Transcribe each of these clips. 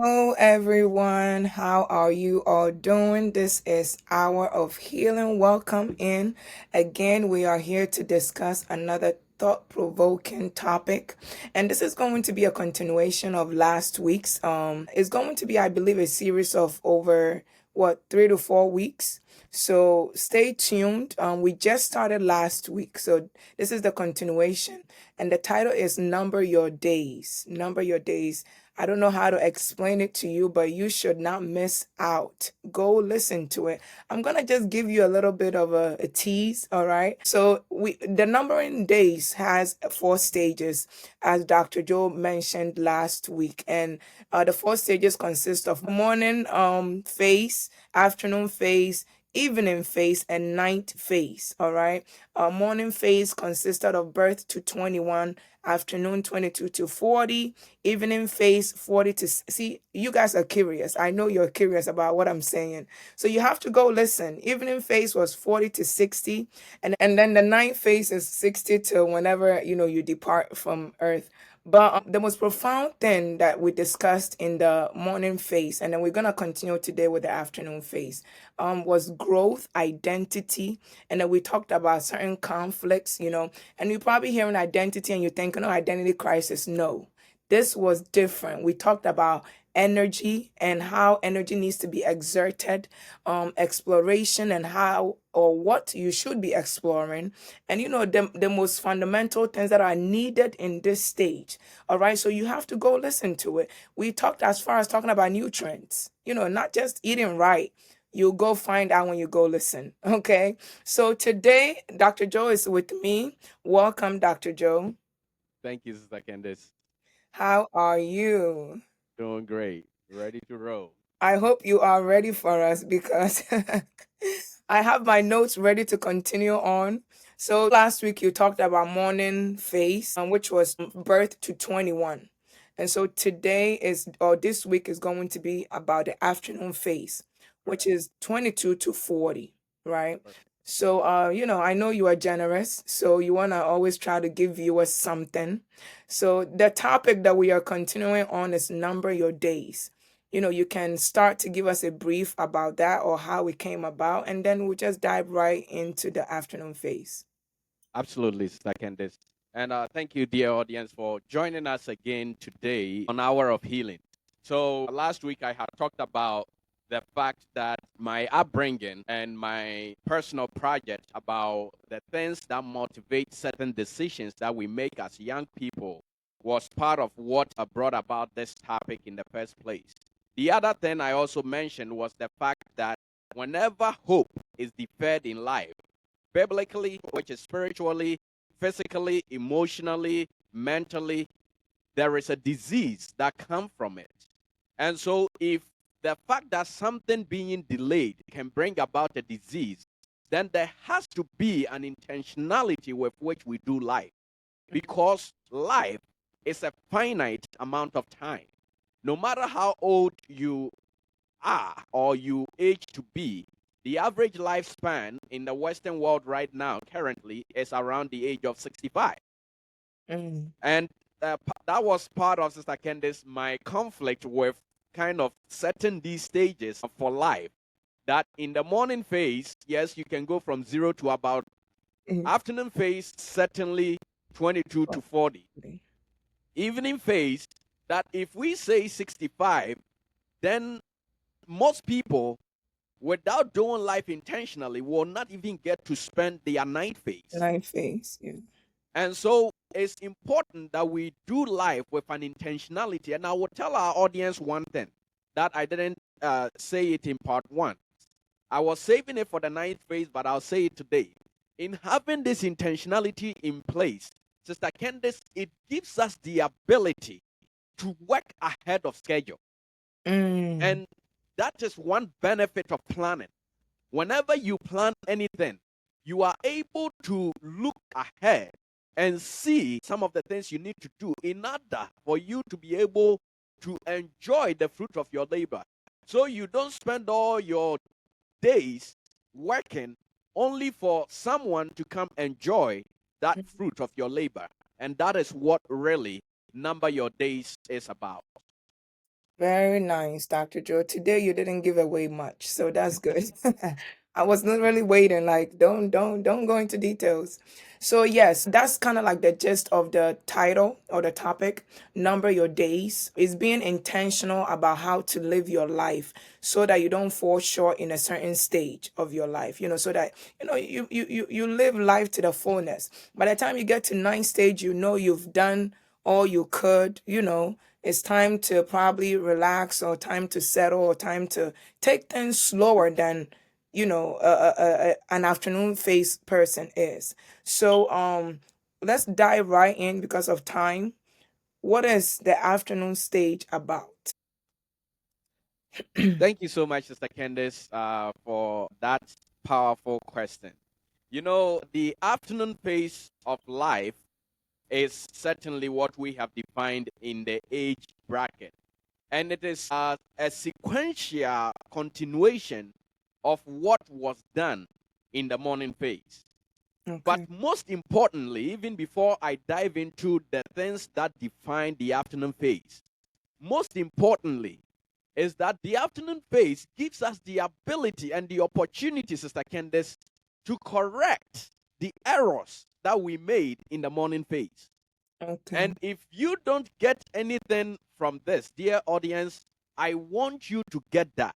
Hello, everyone. How are you all doing? This is Hour of Healing. Welcome in. Again, we are here to discuss another thought-provoking topic, and this is going to be a continuation of last week's. It's going to be, I believe, a series of over 3 to 4 weeks. So stay tuned. We just started last week, so this is the continuation, and the title is "Number Your Days." Number your days. I don't know how to explain it to you, but you should not miss out. Go listen to it. I'm gonna just give you a little bit of a tease, all right? So the numbering days has 4 stages, as Dr. Joe mentioned last week, and the 4 stages consist of morning phase, afternoon phase, evening phase, and night phase. All right. Morning phase consisted of birth to 21, afternoon 22 to 40, evening phase 40 to see. You guys are curious. I know you're curious about what I'm saying. So you have to go listen. Evening phase was 40 to 60, and then the night phase is 60 to whenever you depart from earth. But the most profound thing that we discussed in the morning phase, and then we're gonna continue today with the afternoon phase, was growth, identity, and then we talked about certain conflicts. And you're probably hearing identity and you're thinking, oh, identity crisis. No, this was different. We talked about energy and how energy needs to be exerted, exploration, and how or what you should be exploring, and the most fundamental things that are needed in this stage. All right, so you have to go listen to it. We talked as far as talking about nutrients, not just eating right. You'll go find out when you go listen. Okay, so today Dr. Joe is with me. Welcome, Dr. Joe. Thank you, Sister Candice. How are you? Doing great. Ready to roll. I hope you are ready for us because I have my notes ready to continue on. So last week you talked about morning phase, which was birth to 21. And so today is, or this week is going to be about the afternoon phase, which Correct. is 22 to 40, right? Correct. So, I know you are generous, so you want to always try to give viewers something. So, the topic that we are continuing on is number your days. You can start to give us a brief about that or how it came about, and then we'll just dive right into the afternoon phase. Absolutely, Sister Candice. And thank you, dear audience, for joining us again today on Hour of Healing. So last week I had talked about the fact that my upbringing and my personal project about the things that motivate certain decisions that we make as young people was part of what brought about this topic in the first place. The other thing I also mentioned was the fact that whenever hope is deferred in life, biblically, which is spiritually, physically, emotionally, mentally, there is a disease that comes from it. And so if the fact that something being delayed can bring about a disease, then there has to be an intentionality with which we do life, because life is a finite amount of time. No matter how old you are or you age to be, the average lifespan in the Western world right now currently is around the age of 65. Mm. And that was part of Sister Candice, my conflict with kind of setting these stages for life. That in the morning phase, yes, you can go from 0 to about Mhm. afternoon phase, certainly 22 to 40. Okay. Evening phase, that if we say 65, then most people without doing life intentionally will not even get to spend their night phase. Night phase, yeah. And so it's important that we do life with an intentionality. And I will tell our audience one thing that I didn't say it in part one. I was saving it for the ninth phase, but I'll say it today. In having this intentionality in place, Sister Candice, it gives us the ability to work ahead of schedule. Mm. And that is one benefit of planning. Whenever you plan anything, you are able to look ahead and see some of the things you need to do in order for you to be able to enjoy the fruit of your labor. So you don't spend all your days working only for someone to come enjoy that fruit of your labor. And that is what really Number Your Days is about. Very nice, Dr. Joe. Today you didn't give away much, so that's good. I was not really waiting, like don't go into details. So yes, that's kind of like the gist of the title or the topic. Number your days is being intentional about how to live your life so that you don't fall short in a certain stage of your life. So that you live life to the fullness. By the time you get to ninth stage, you've done all you could. It's time to probably relax or time to settle or time to take things slower than an afternoon phase person is. So let's dive right in because of time. What is the afternoon stage about? Thank you so much, Sister Candice, for that powerful question. The afternoon phase of life is certainly what we have defined in the age bracket. And it is a sequential continuation of what was done in the morning phase. But Okay. most importantly, even before I dive into the things that define the afternoon phase, most importantly, is that the afternoon phase gives us the ability and the opportunity, Sister Candace, to correct the errors that we made in the morning phase. Okay. And if you don't get anything from this, dear audience, I want you to get that.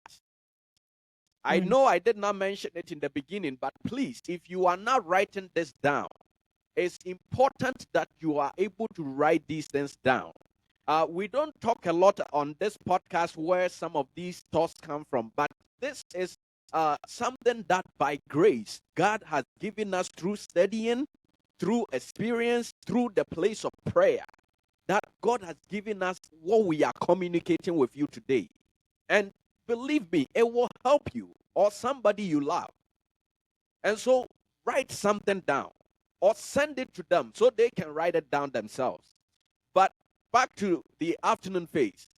I Mm, know I did not mention it in the beginning, but please, if you are not writing this down, it's important that you are able to write these things down. We don't talk a lot on this podcast where some of these thoughts come from, but this is something that by grace God has given us through studying, through experience, through the place of prayer, that God has given us what we are communicating with you today. And believe me, it will help you or somebody you love. And so write something down or send it to them so they can write it down themselves. But back to the afternoon phase.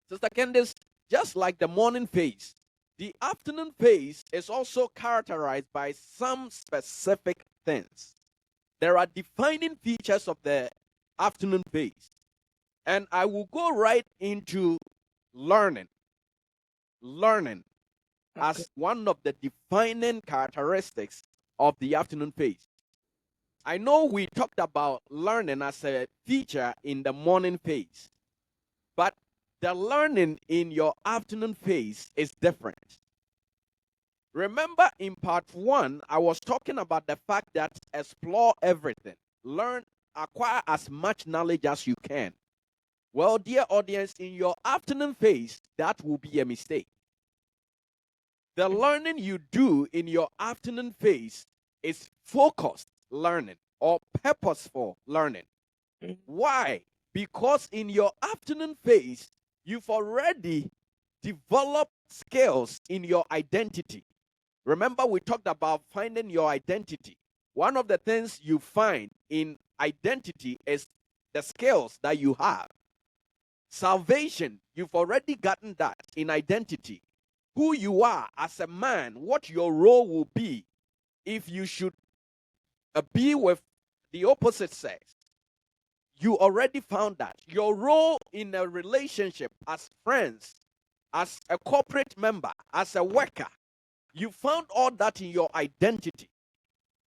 Sister Candice, just like the morning phase, the afternoon phase is also characterized by some specific things. There are defining features of the afternoon phase. And I will go right into learning. Learning okay. as one of the defining characteristics of the afternoon phase. I know we talked about learning as a feature in the morning phase, but the learning in your afternoon phase is different. Remember in part one, I was talking about the fact that explore everything, learn, acquire as much knowledge as you can. Well, dear audience, in your afternoon phase, that will be a mistake. The learning you do in your afternoon phase is focused learning or purposeful learning. Mm, Why? Because in your afternoon phase, you've already developed skills in your identity. Remember, we talked about finding your identity. One of the things you find in identity is the skills that you have. Salvation, you've already gotten that in identity. Who you are as a man, what your role will be if you should be with the opposite sex. You already found that. Your role in a relationship as friends, as a corporate member, as a worker, you found all that in your identity.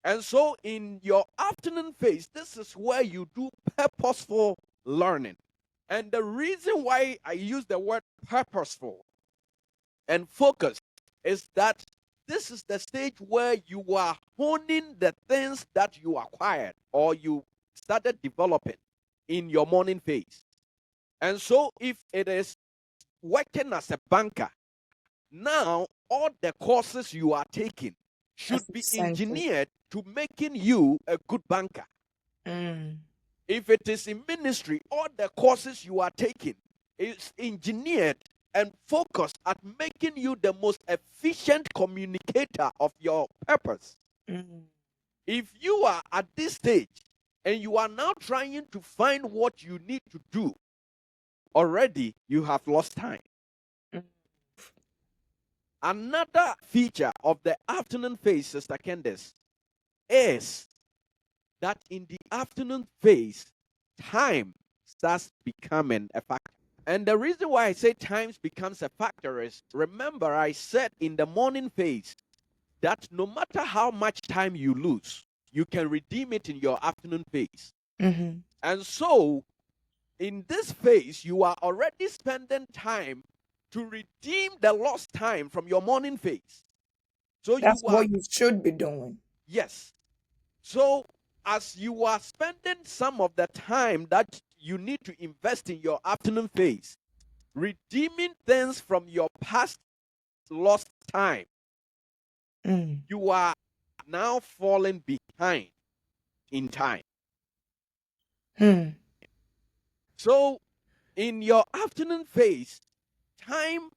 And so in your afternoon phase, this is where you do purposeful learning. And the reason why I use the word purposeful and focus is that this is the stage where you are honing the things that you acquired or you started developing in your morning phase. And so, if it is working as a banker, now all the courses you are taking should that's be essential. engineered to making you a good banker. Mm, If it is in ministry, all the courses you are taking is engineered and focused at making you the most efficient communicator of your purpose. mm, If you are at this stage and you are now trying to find what you need to do, already you have lost time. mm. Another feature of the afternoon phase, Sister Candace, is that in the afternoon phase, time starts becoming a factor. And the reason why I say times becomes a factor is, remember I said in the morning phase that no matter how much time you lose, you can redeem it in your afternoon phase. Mm-hmm. And so in this phase, you are already spending time to redeem the lost time from your morning phase. So That's you are, what you should be doing. yes. So as you are spending some of the time that you need to invest in your afternoon phase, redeeming things from your past lost time, Mm. you are now falling behind in time. Hmm. So in your afternoon phase, time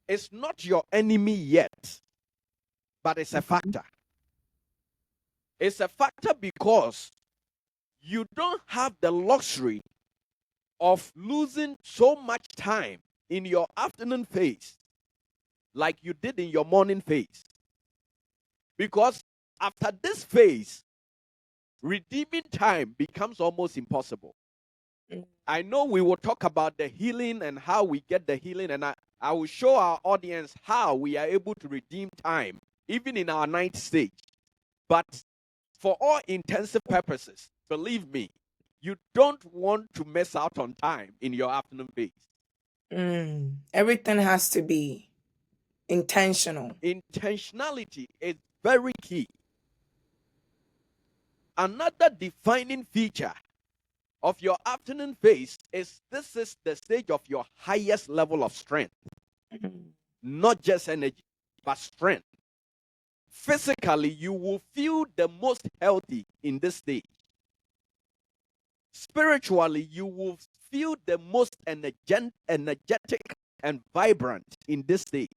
is not your enemy yet, but it's a factor. It's a factor because you don't have the luxury of losing so much time in your afternoon phase like you did in your morning phase. Because after this phase, redeeming time becomes almost impossible. Mm. I know we will talk about the healing and how we get the healing, and I will show our audience how we are able to redeem time, even in our ninth stage. But for all intensive purposes, believe me, you don't want to miss out on time in your afternoon phase. Mm. Everything has to be intentional. Intentionality is very key. Another defining feature of your afternoon phase is this is the stage of your highest level of strength, Mm. not just energy, but strength. Physically, you will feel the most healthy in this stage. Spiritually, you will feel the most energetic and vibrant in this stage.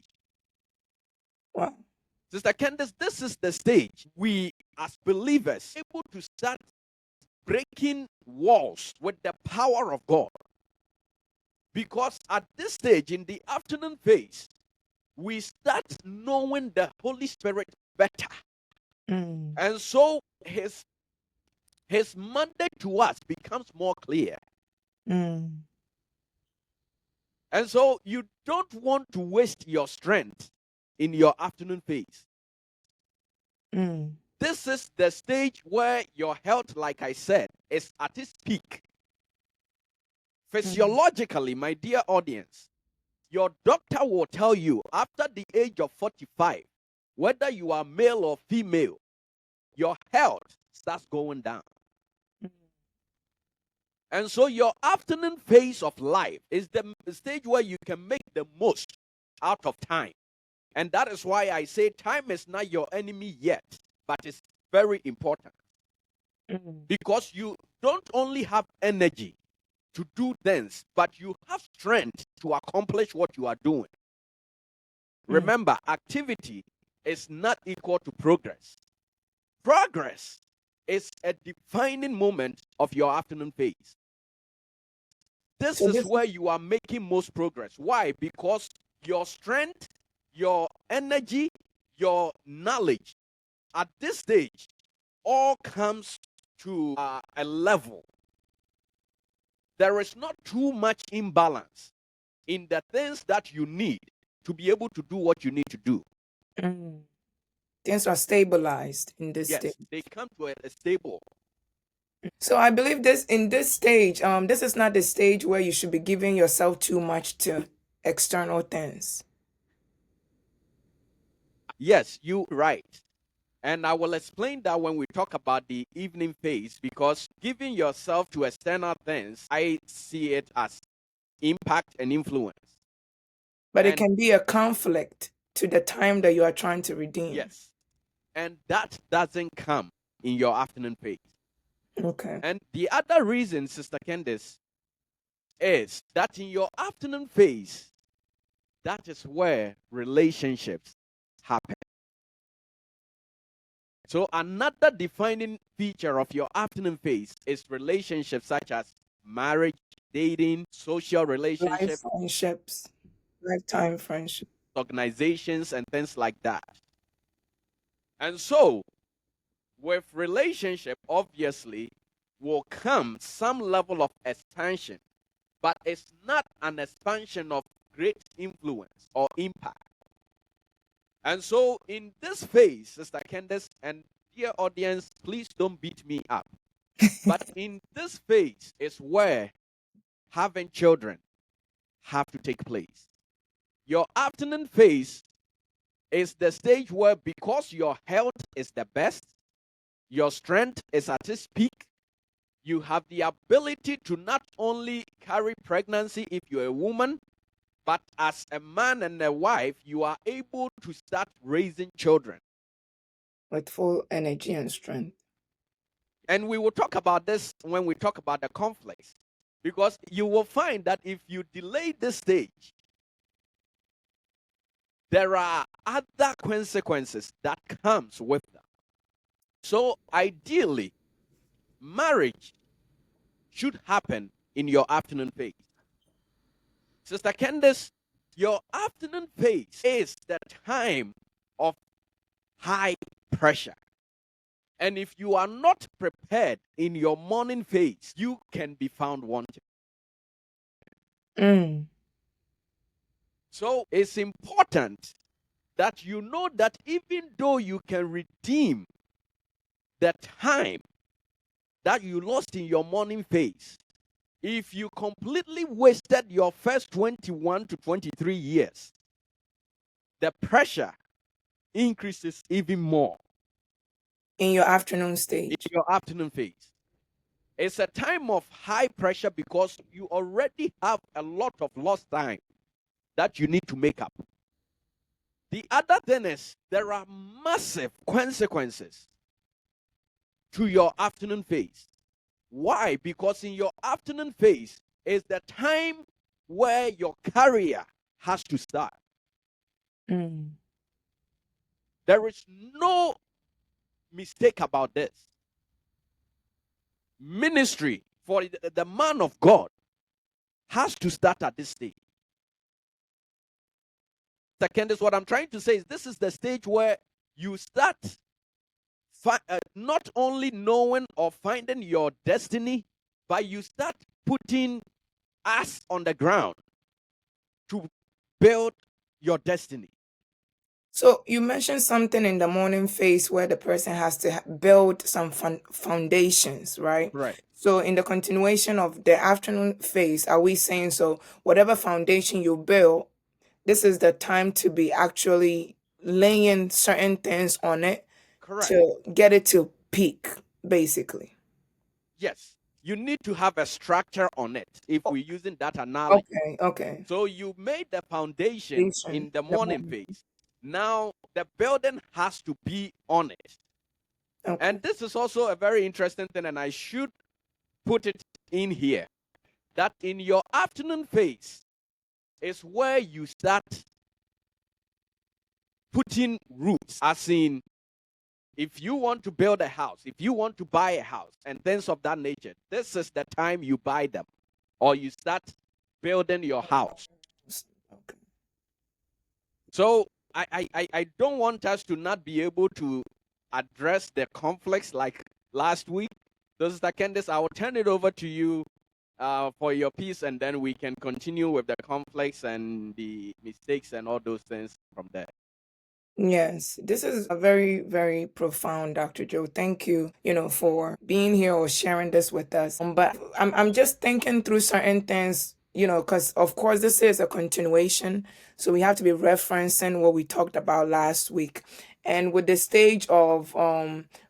Wow. Sister Candace, this is the stage we, as believers, able to start breaking walls with the power of God. Because at this stage, in the afternoon phase, we start knowing the Holy Spirit better. Mm. And so his mandate to us becomes more clear. Mm. And so you don't want to waste your strength in your afternoon phase. Mm. This is the stage where your health, like I said, is at its peak. Physiologically, my dear audience, your doctor will tell you after the age of 45, whether you are male or female, your health starts going down. Mm. And so your afternoon phase of life is the stage where you can make the most out of time. And that is why I say time is not your enemy yet, but it's very important. Mm. Because you don't only have energy to do things, but you have strength to accomplish what you are doing. Mm. Remember, activity is not equal to progress. Progress is a defining moment of your afternoon phase. This So is this. where you are making most progress. Why? Because your strength, your energy, your knowledge at this stage all comes to a level. There is not too much imbalance in the things that you need to be able to do what you need to do. Mm. Things are stabilized in this stage. Yes, they come to a stable. So I believe this in this stage, this is not the stage where you should be giving yourself too much to external things. Yes, you're right. And I will explain that when we talk about the evening phase, because giving yourself to external things, I see it as impact and influence. But it And can be a conflict to the time that you are trying to redeem. yes, and that doesn't come in your afternoon phase. Okay. And the other reason, Sister Candice, is that in your afternoon phase, that is where relationships happen. So another defining feature of your afternoon phase is relationships such as marriage, dating, social Life relationships, friendships, lifetime friendship. organizations, and things like that. And so, with relationship, obviously, will come some level of expansion but it's not an expansion of great influence or impact. And so, in this phase, Sister Candace and dear audience, please don't beat me up. But in this phase is where having children have to take place. Your afternoon phase is the stage where, because your health is the best, your strength is at its peak, you have the ability to not only carry pregnancy if you're a woman, but as a man and a wife, you are able to start raising children. With full energy and strength. And we will talk about this when we talk about the conflicts. Because you will find that if you delay this stage, there are other consequences that comes with them. So ideally, marriage should happen in your afternoon phase. Sister Candace, your afternoon phase is the time of high pressure. And if you are not prepared in your morning phase, you can be found wanting. So it's important that you know that even though you can redeem the time that you lost in your morning phase, if you completely wasted your first 21 to 23 years, the pressure increases even more In your afternoon in stage. your afternoon phase. It's a time of high pressure because you already have a lot of lost time that you need to make up. The other thing is there are massive consequences to your afternoon phase. Why? Because in your afternoon phase is the time where your career has to start. There is no mistake about this. Ministry for the man of God has to start at this stage. Second is what I'm trying to say is this is the stage where you start not only knowing or finding your destiny, but you start putting us on the ground to build your destiny. So you mentioned something in the morning phase where the person has to build some foundations, right? Right. So in the continuation of the afternoon phase, are we saying so whatever foundation you build, this is the time to be actually laying certain things on it Correct. to get it to peak, basically? Yes. You need to have a structure on it if we're using that analogy. Okay. So you made the foundation Foundation in the in the morning morning. phase. Now the building has to be on it. Okay. And this is also a very interesting thing, and I should put it in here that in your afternoon phase is where you start putting roots, as in if you want to build a house, if you want to buy a house and things of that nature, this is the time you buy them or you start building your house. Okay. So I don't want us to not be able to address the conflicts like last week. Sister Candice, I will turn it over to you for your piece, and then we can continue with the conflicts and the mistakes and all those things from there. Yes, this is a very, very profound, Dr. Joe. Thank you, for being here or sharing this with us. But I'm just thinking through certain things, because of course this is a continuation. So we have to be referencing what we talked about last week. And with the stage of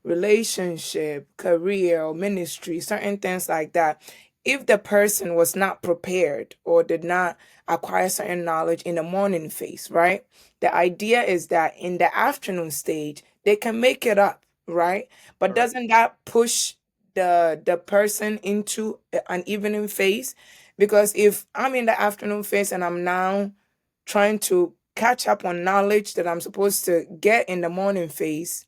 relationship, career, or ministry, certain things like that, if the person was not prepared or did not acquire certain knowledge in the morning phase, right? The idea is that in the afternoon stage, they can make it up, right? But Correct. doesn't that push the person into an evening phase? Because if I'm in the afternoon phase and I'm now trying to catch up on knowledge that I'm supposed to get in the morning phase,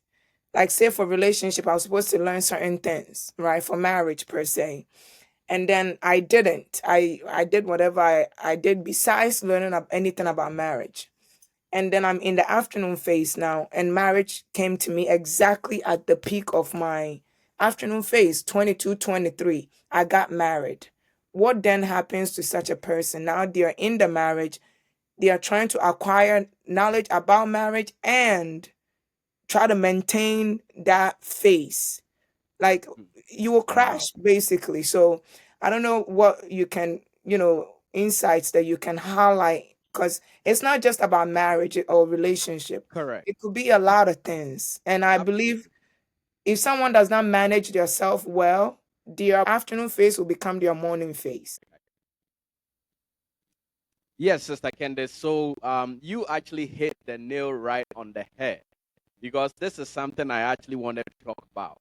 like say for relationship, I was supposed to learn certain things, right? For marriage per se. And then I didn't. I did whatever I did besides learning anything about marriage. And then I'm in the afternoon phase now, and marriage came to me exactly at the peak of my afternoon phase, 22, 23. I got married, what then happens to such a person? Now they are in the marriage, they are trying to acquire knowledge about marriage and try to maintain that phase. Like, Hmm. you will Wow. crash basically. So I don't know what you can, insights that you can highlight, because it's not just about marriage or relationship. Correct. It could be a lot of things. And I believe Absolutely. if someone does not manage their self well, their afternoon phase will become their morning phase. Yes, Sister Candace. So you actually hit the nail right on the head, because this is something I actually wanted to talk about.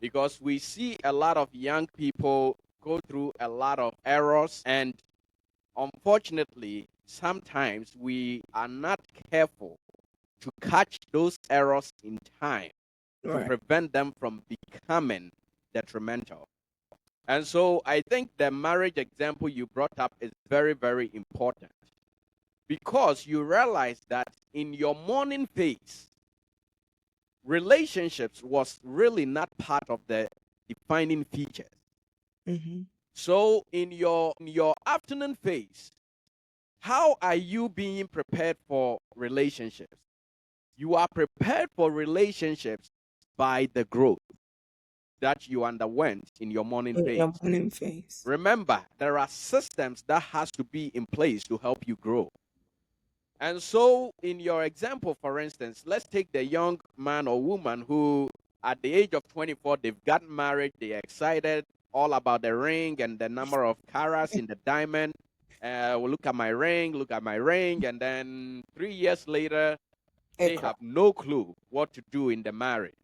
Because we see a lot of young people go through a lot of errors, and unfortunately, sometimes we are not careful to catch those errors in time to Right. prevent them from becoming detrimental. And so I think the marriage example you brought up is very, very important, because you realize that in your morning phase, relationships was really not part of the defining features. Mm-hmm. So in your afternoon phase, how are you being prepared for relationships? You are prepared for relationships by the growth that you underwent in your morning In your phase. morning phase. Remember, there are systems that has to be in place to help you grow. And so, in your example, for instance, let's take the young man or woman who, at the age of 24, they've gotten married, they're excited, all about the ring and the number of carats in the diamond. Well, look at my ring, look at my ring. And then 3 years later, they Ekra. have no clue what to do in the marriage.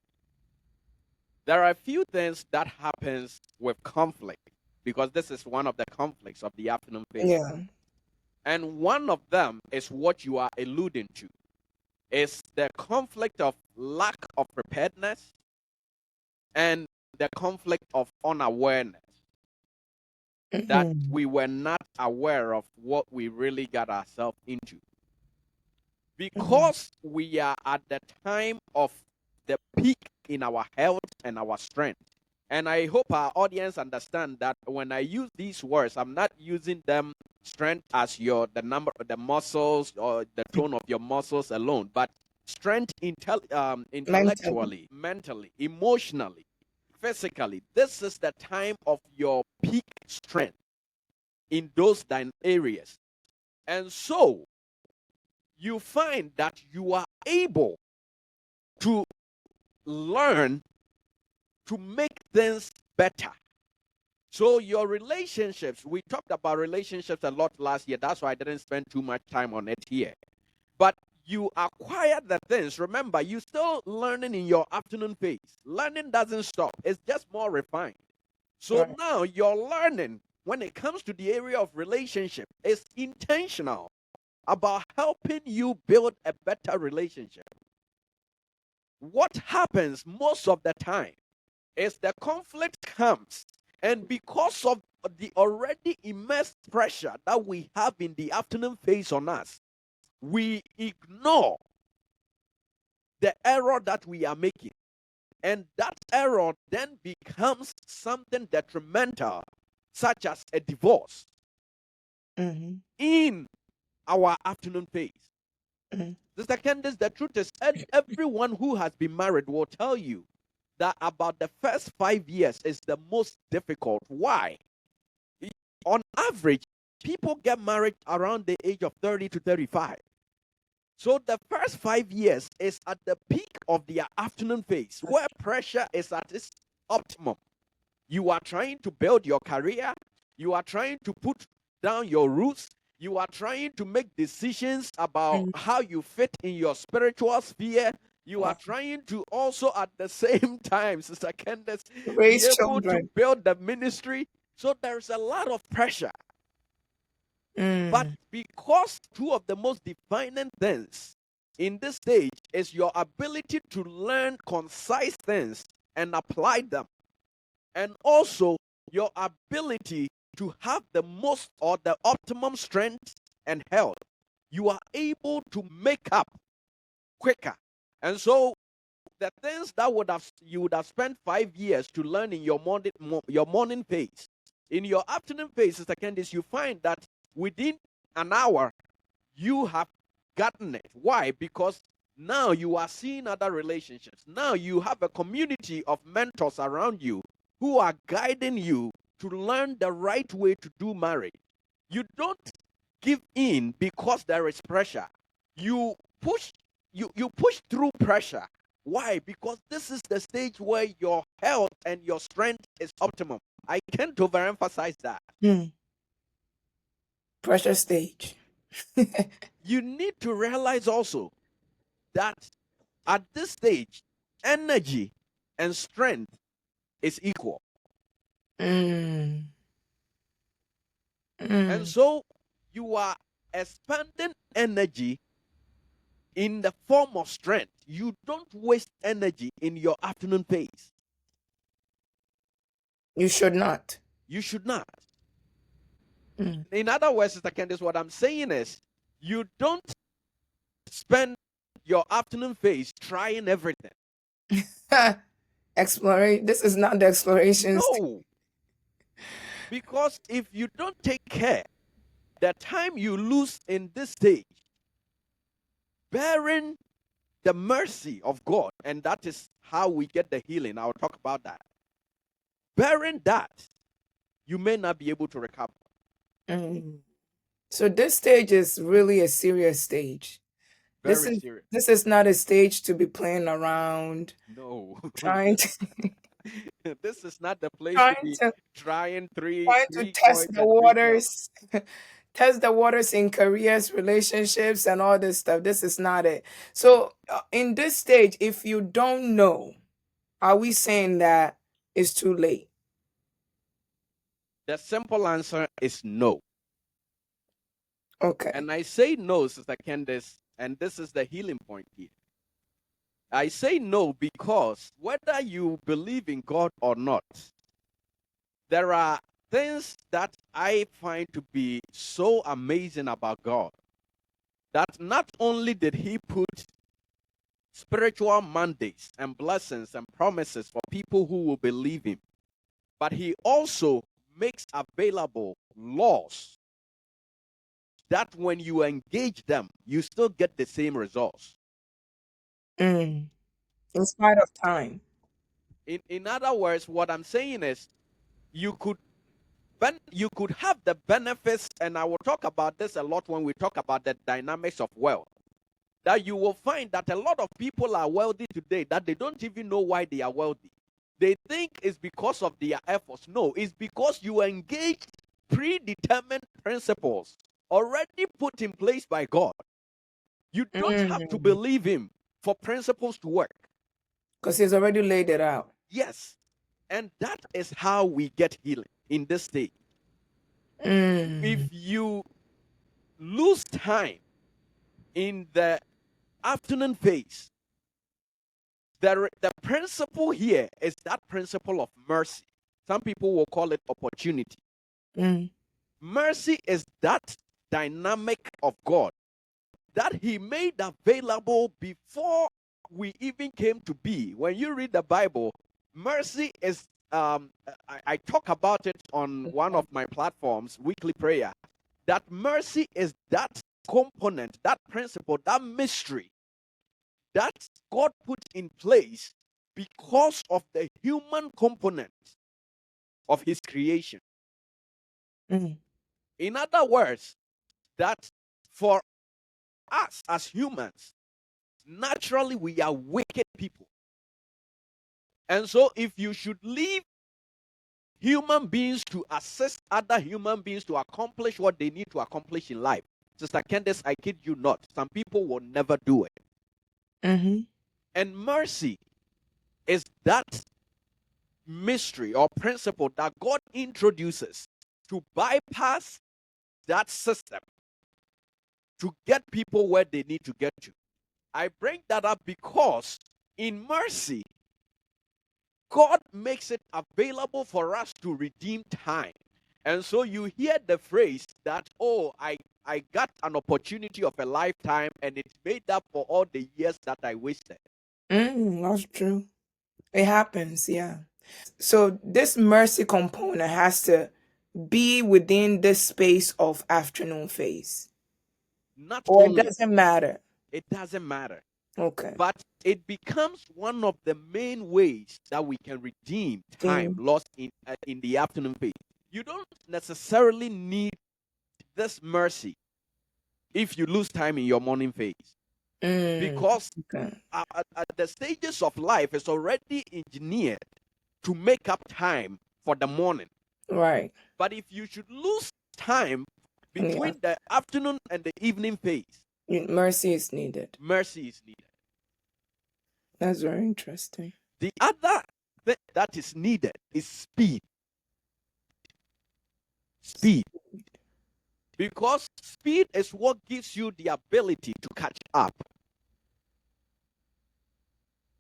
There are a few things that happens with conflict, because this is one of the conflicts of the afternoon phase. Yeah. And one of them is what you are alluding to. Is the conflict of lack of preparedness and the conflict of unawareness, that Mm-hmm. we were not aware of what we really got ourselves into. Mm-hmm. Because we are at the time of the peak in our health and our strength. And I hope our audience understand that when I use these words, I'm not using them strength as the number of the muscles or the tone of your muscles alone, but strength Mentally. intellectually, mentally, emotionally, physically. This is the time of your peak strength in those areas. And so you find that you are able to learn to make things better. So your relationships, we talked about relationships a lot last year. That's why I didn't spend too much time on it here. But you acquire the things. Remember, you're still learning in your afternoon phase. Learning doesn't stop. It's just more refined. So Right. now your learning, when it comes to the area of relationship, is intentional about helping you build a better relationship. What happens most of the time is the conflict comes, and because of the already immense pressure that we have in the afternoon phase on us, we ignore the error that we are making, and that error then becomes something detrimental, such as a divorce Mm-hmm. in our afternoon phase. Mm-hmm. Sister Candice, the truth is, everyone who has been married will tell you that about the first 5 years is the most difficult. Why? On average, people get married around the age of 30 to 35. So the first 5 years is at the peak of their afternoon phase, where pressure is at its optimum. You are trying to build your career, you are trying to put down your roots, you are trying to make decisions about Mm-hmm. how you fit in your spiritual sphere. You are Wow. trying to also, at the same time, Sister Candace, be Raise able to children. build the ministry. So there's a lot of pressure. But Mm. because two of the most defining things in this stage is your ability to learn concise things and apply them, and also your ability to have the most or the optimum strength and health, you are able to make up quicker. And so the things that you would have spent 5 years to learn in your morning phase, In your afternoon phase, Sister Candice, you find that within an hour, you have gotten it. Why? Because now you are seeing other relationships. Now you have a community of mentors around you who are guiding you to learn the right way to do marriage. You don't give in because there is pressure. You push through pressure. Why? Because this is the stage where your health and your strength is optimum. I can't overemphasize that. Pressure stage. You need to realize also that at this stage, energy and strength is equal. Mm. And so you are expanding energy in the form of strength. You don't waste energy in your afternoon phase. You should not. You should not. In other words, Sister Candice, what I'm saying is you don't spend your afternoon phase trying everything. Exploration. This is not the exploration. No. Because if you don't take care, the time you lose in this stage, bearing the mercy of God, and that is how we get the healing. I'll talk about that. Bearing that, you may not be able to recover. So this stage is really a serious stage. Very serious. This is not a stage to be playing around. No. Trying to This is not the place to trying be to trying three test coins the and three crowns. waters. Test the waters in careers, relationships, and all this stuff. This is not it. So in this stage, if you don't know, are we saying that it's too late? The simple answer is no. Okay. And I say no, Sister Candice, and this is the healing point here. I say no because whether you believe in God or not, there are things that I find to be so amazing about God that not only did He put spiritual mandates and blessings and promises for people who will believe Him, but He also makes available laws that when you engage them, you still get the same results. In spite of time. In other words, what I'm saying is you could have the benefits, and I will talk about this a lot when we talk about the dynamics of wealth. That you will find that a lot of people are wealthy today that they don't even know why they are wealthy. They think it's because of their efforts. No, it's because you engaged predetermined principles already put in place by God. You don't have to believe Him for principles to work. Because He's already laid it out. Yes. And that is how we get healing in this state. If you lose time in the afternoon phase, the principle here is that principle of mercy. Some people will call it opportunity. Mercy is that dynamic of God that He made available before we even came to be. When you read the Bible, mercy is, I talk about it on one of my platforms, Weekly Prayer, that mercy is that component, that principle, that mystery that God put in place because of the human component of His creation. In other words, that for us as humans, naturally we are wicked people. And so if you should leave human beings to assist other human beings to accomplish what they need to accomplish in life, Sister Candace, I kid you not, some people will never do it. And mercy is that mystery or principle that God introduces to bypass that system to get people where they need to get to. I bring that up because in mercy, God makes it available for us to redeem time. And so you hear the phrase that, oh, I got an opportunity of a lifetime and it's made up for all the years that I wasted. That's true. It happens, yeah. So this mercy component has to be within this space of afternoon phase? Not Or it only, doesn't matter? it doesn't matter, Okay. but it becomes one of the main ways that we can redeem time Then, lost in the afternoon phase. You don't necessarily need this mercy if you lose time in your morning phase, because okay. at the stages of life is already engineered to make up time for the morning. Right. But if you should lose time Yeah. between the afternoon and the evening phase, Mercy is needed. mercy is needed. That's very interesting. The other thing that is needed is speed. Speed. Because speed is what gives you the ability to catch up.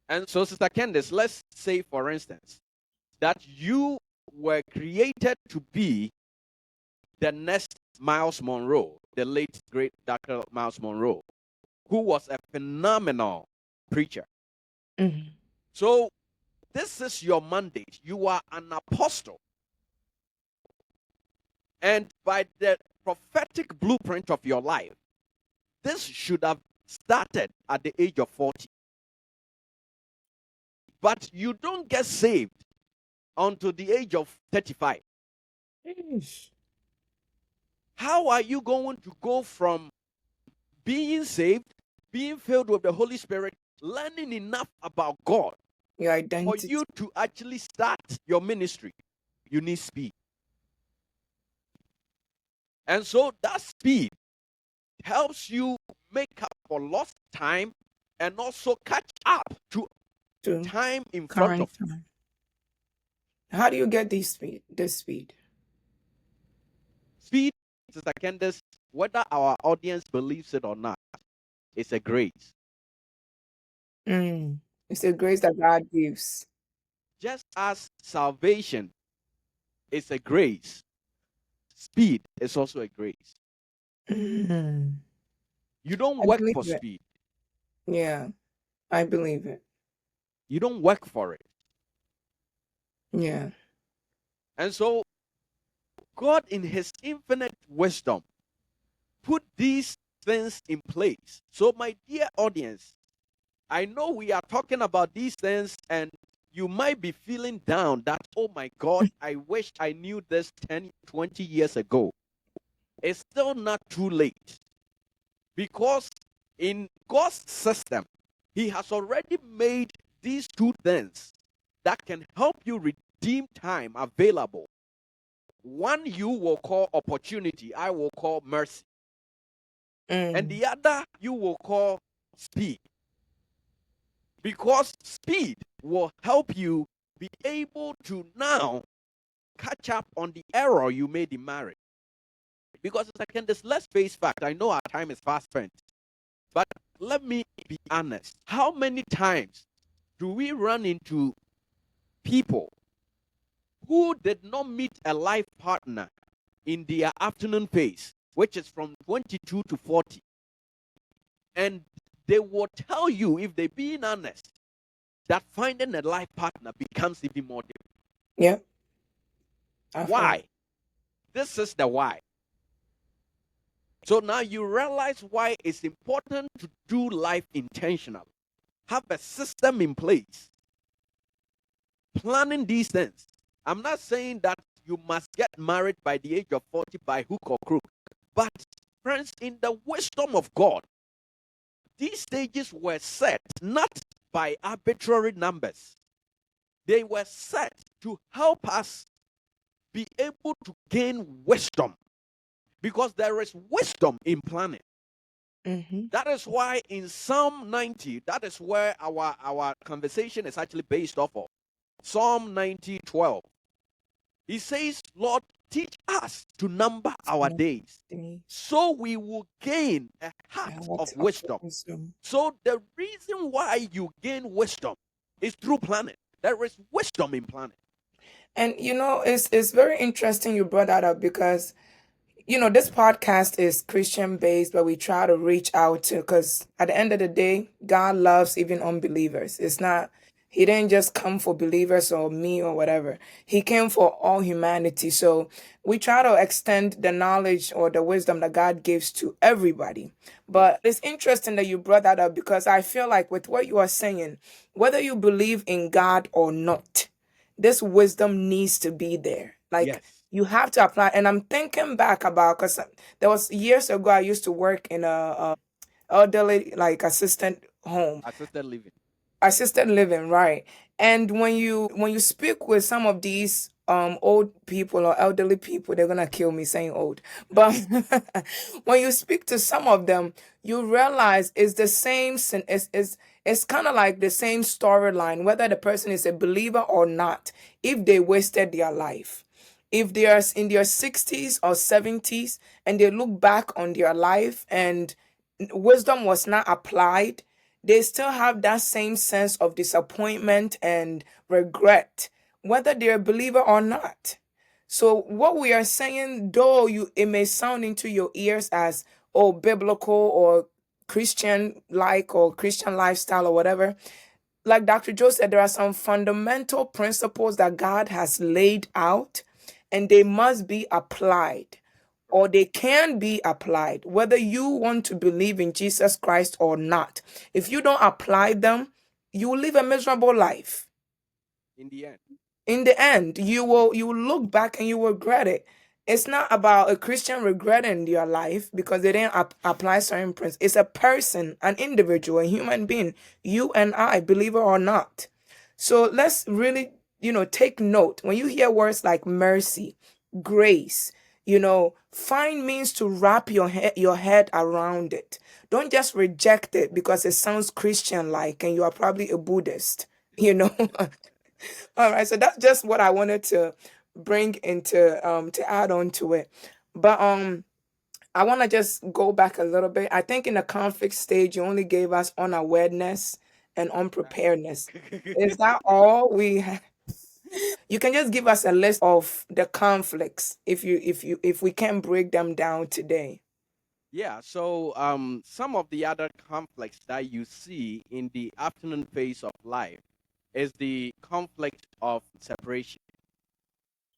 And so, Sister Candace, let's say, for instance, that you were created to be the next Miles Monroe, the late great Dr. Miles Monroe, who was a phenomenal preacher. Mhm. So, this is your mandate. You are an apostle. And by the prophetic blueprint of your life, this should have started at the age of 40. But you don't get saved until the age of 35. Eesh. How are you going to go from being saved, being filled with the Holy Spirit, learning enough about God Your for identity. you to actually start your ministry? You need speed. And so that speed helps you make up for lost time and also catch up to To time in front current of you. time. How do you get this speed? This speed. Speed, Sister Candace, whether our audience believes it or not, it's a grace. It's a grace that God gives. Just as salvation is a grace, speed is also a grace. Mm. You don't I work believe for it. speed. Yeah, I believe it. You don't work for it. Yeah. And so God, in his infinite wisdom, put these things in place. So, my dear audience, I know we are talking about these things, and you might be feeling down that, oh my God, I wish I knew this 10, 20 years ago. It's still not too late, because in God's system, he has already made these two things that can help you redeem time available. One you will call opportunity, I will call mercy. And the other you will call speed. Because speed will help you be able to now catch up on the error you made in marriage. Because second, this let's face fact. I know our time is fast spent, but let me be honest. How many times do we run into people who did not meet a life partner in their afternoon phase, which is from 22 to 40? And they will tell you, if they're being honest, that finding a life partner becomes even more difficult. Yeah. I've heard. Why? This is the why. So now you realize why it's important to do life intentionally. Have a system in place. Planning these things. I'm not saying that you must get married by the age of 40 by hook or crook. But, friends, in the wisdom of God, these stages were set not by arbitrary numbers. They were set to help us be able to gain wisdom, because there is wisdom in planning. That is why in Psalm 90, that is where our conversation is actually based off of. Psalm 90:12. He says, Lord, teach us to number our days, so we will gain a heart of wisdom. So the reason why you gain wisdom is through planning. There is wisdom in planning. And it's very interesting you brought that up, because this podcast is Christian based, but we try to reach out to, because at the end of the day, God loves even unbelievers. It's not He didn't just come for believers or me or whatever. He came for all humanity. So we try to extend the knowledge or the wisdom that God gives to everybody. Yes. But it's interesting that you brought that up because I feel like with what you are saying, whether you believe in God or not, this wisdom needs to be there. Like Yes. you have to apply. And I'm thinking back about because there was years ago I used to work in a elderly like assistant home, Assisted living. assisted living, right? And when you speak with some of these old people or elderly people, they're gonna kill me saying old, but when you speak to some of them, you realize it's the same it's kind of like the same storyline, whether the person is a believer or not. If they wasted their life, if they are in their 60s or 70s and they look back on their life and wisdom was not applied, they still have that same sense of disappointment and regret, whether they're a believer or not. So what we are saying, though it may sound into your ears as oh biblical or Christian like or Christian lifestyle or whatever, like Dr. Joe said, there are some fundamental principles that God has laid out and they must be applied or they can be applied, whether you want to believe in Jesus Christ or not. If you don't apply them, you will live a miserable life. In the end. In the end, you will look back and you will regret it. It's not about a Christian regretting their life because they didn't apply certain principles. It's a person, an individual, a human being, you and I, believer or not. So let's really, take note when you hear words like mercy, grace, find means to wrap your head around it. Don't just reject it because it sounds Christian like and you are probably a Buddhist, you know. All right, so that's just what I wanted to bring into to add on to it. But I want to just go back a little bit. I think in the conflict stage you only gave us unawareness and unpreparedness. Is that all we have? You can just give us a list of the conflicts if we can break them down today. Yeah, so some of the other conflicts that you see in the afternoon phase of life is the conflict of separation.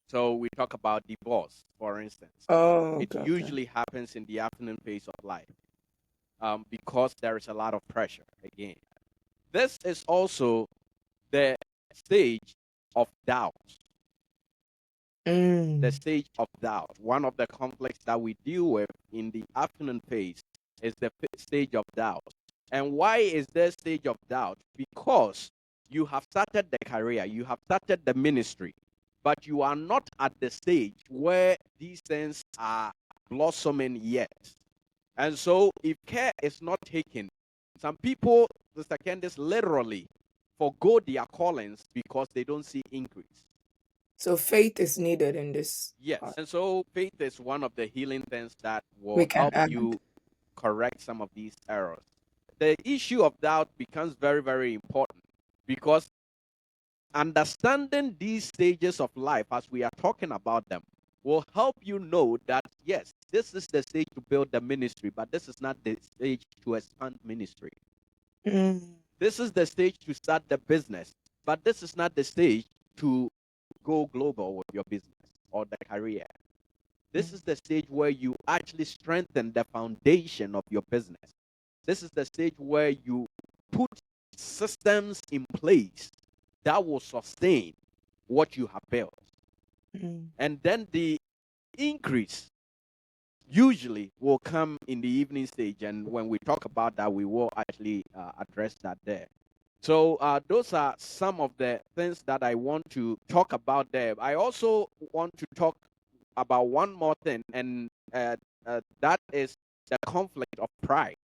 So we talk about divorce, for instance. Oh, It okay, okay. usually happens in the afternoon phase of life because there is a lot of pressure again. This is also the stage of doubt. The Mm. stage of doubt. One of the conflicts that we deal with in the afternoon phase is the stage of doubt. And why is there stage of doubt? Because you have started the career, you have started the ministry, but you are not at the stage where these things are blossoming yet. And so if care is not taken, some people, Mr. Candice, literally forgo their callings because they don't see increase. So faith is needed in this Yes. part. And so faith is one of the healing things that We will can help add. you correct some of these errors. The issue of doubt becomes very, very important because understanding these stages of life as we are talking about them will help you know that, yes, this is the stage to build the ministry, but this is not the stage to expand ministry. Mm. This is the stage to start the business, but this is not the stage to go global with your business or the career. This is the stage where you actually strengthen the foundation of your business. This is the stage where you put systems in place that will sustain what you have built. Mm. And then the increase usually will come in the evening stage. And when we talk about that, we will actually address that there. So those are some of the things that I want to talk about there. I also want to talk about one more thing, and that is the conflict of pride.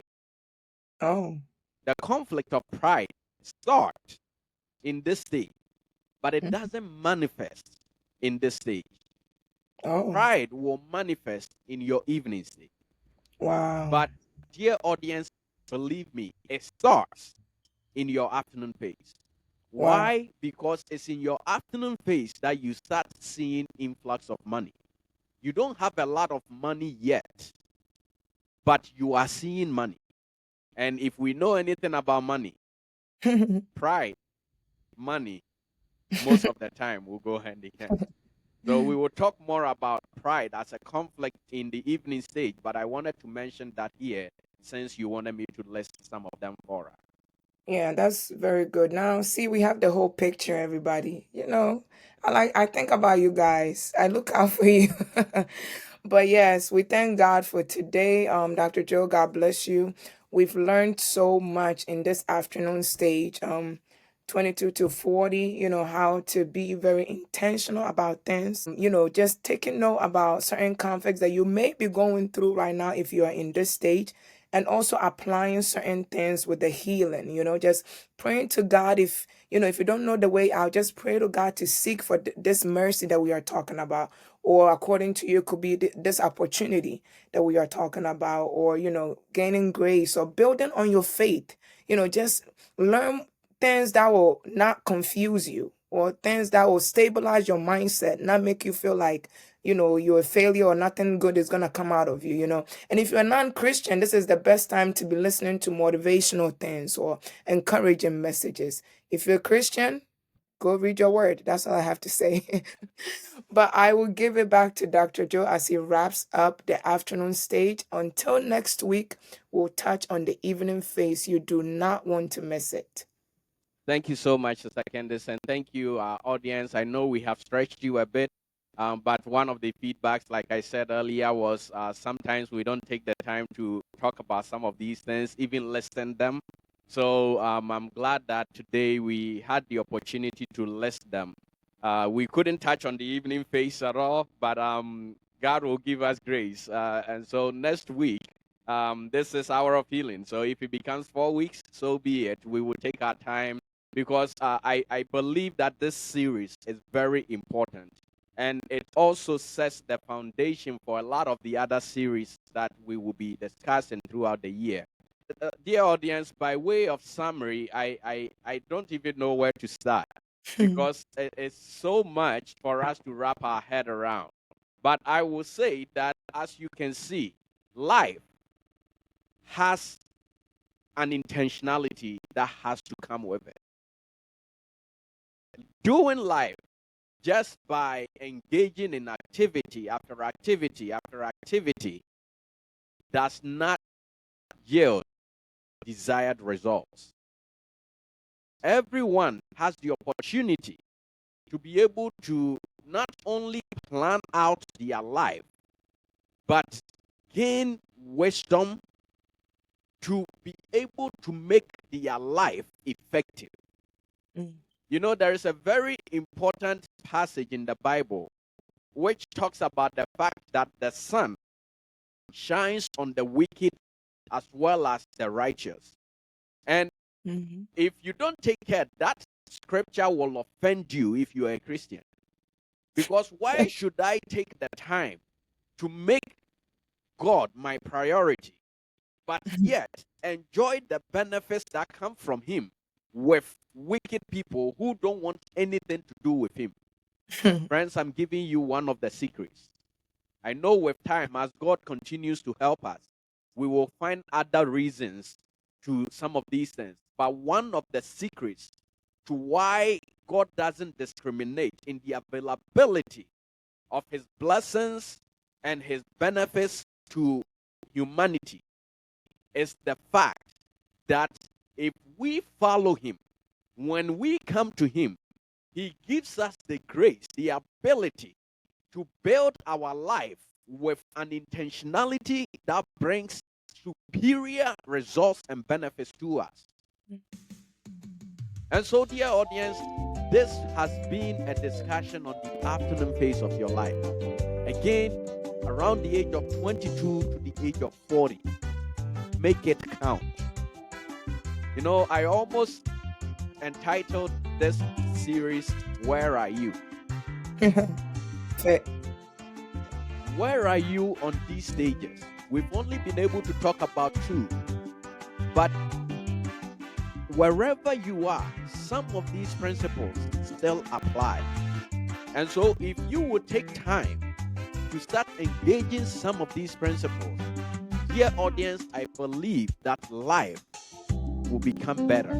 Oh. The conflict of pride starts in this stage, but it Mm. doesn't manifest in this stage. Oh. Pride will manifest in your evening stage. Wow. But, dear audience, believe me, it starts in your afternoon phase. Wow. Why? Because it's in your afternoon phase that you start seeing influx of money. You don't have a lot of money yet, but you are seeing money. And if we know anything about money, pride money most of the time will go hand in hand. So we will talk more about pride as a conflict in the evening stage, but I wanted to mention that here since you wanted me to list some of them for us. Yeah, that's very good. Now, see, we have the whole picture, everybody. I think about you guys. I look out for you. But yes, we thank God for today. Dr. Joe, God bless you. We've learned so much in this afternoon stage. 22 to 40, how to be very intentional about things. Just taking note about certain conflicts that you may be going through right now if you are in this stage, and also applying certain things with the healing, just praying to God. If you don't know the way out, just pray to God to seek for this mercy that we are talking about, or according to you, could be this opportunity that we are talking about, or, gaining grace or building on your faith. Just learn things that will not confuse you, or things that will stabilize your mindset, not make you feel like, you're a failure or nothing good is going to come out of you. And if you're a non-Christian, this is the best time to be listening to motivational things or encouraging messages. If you're a Christian, go read your word. That's all I have to say. But I will give it back to Dr. Joe as he wraps up the afternoon stage. Until next week, we'll touch on the evening phase. You do not want to miss it. Thank you so much, Sister Candice, and thank you, audience. I know we have stretched you a bit, but one of the feedbacks, like I said earlier, was sometimes we don't take the time to talk about some of these things, even listen them. So I'm glad that today we had the opportunity to list them. We couldn't touch on the evening phase at all, but God will give us grace. And so next week, this is Hour of Healing. So if it becomes 4 weeks, so be it. We will take our time, because I believe that this series is very important, and it also sets the foundation for a lot of the other series that we will be discussing throughout the year. Dear audience, by way of summary, I don't even know where to start, because it's so much for us to wrap our head around. But I will say that, as you can see, life has an intentionality that has to come with it. Doing life just by engaging in activity after activity after activity does not yield desired results. Everyone has the opportunity to be able to not only plan out their life, but gain wisdom to be able to make their life effective. There is a very important passage in the Bible which talks about the fact that the sun shines on the wicked as well as the righteous. And if you don't take care, that scripture will offend you if you are a Christian. Because why should I take the time to make God my priority, but yet enjoy the benefits that come from Him with wicked people who don't want anything to do with Him? Friends, I'm giving you one of the secrets. I know with time, as God continues to help us, we will find other reasons to some of these things. But one of the secrets to why God doesn't discriminate in the availability of His blessings and His benefits to humanity is the fact that if we follow Him, when we come to Him, He gives us the grace, the ability to build our life with an intentionality that brings superior results and benefits to us. And so, dear audience, this has been a discussion on the afternoon phase of your life. Again, around the age of 22 to the age of 40. Make it count. I almost entitled this series, Where Are You? Where are you on these stages? We've only been able to talk about 2. But wherever you are, some of these principles still apply. And so if you would take time to start engaging some of these principles, dear audience, I believe that life will become better.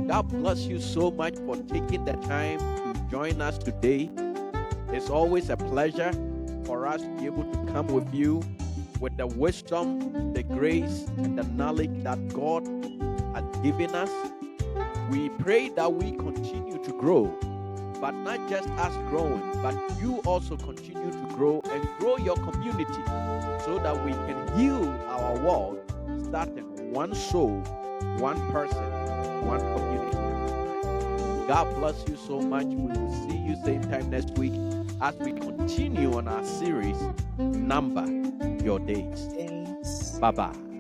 God bless you so much for taking the time to join us today. It's always a pleasure for us to be able to come with you with the wisdom, the grace, and the knowledge that God has given us. We pray that we continue to grow, but not just us growing, but you also continue to grow and grow your community so that we can heal our world, starting one soul, one person, one community. God bless you so much. We will see you same time next week as we continue on our series, Number Your Days. Bye-bye.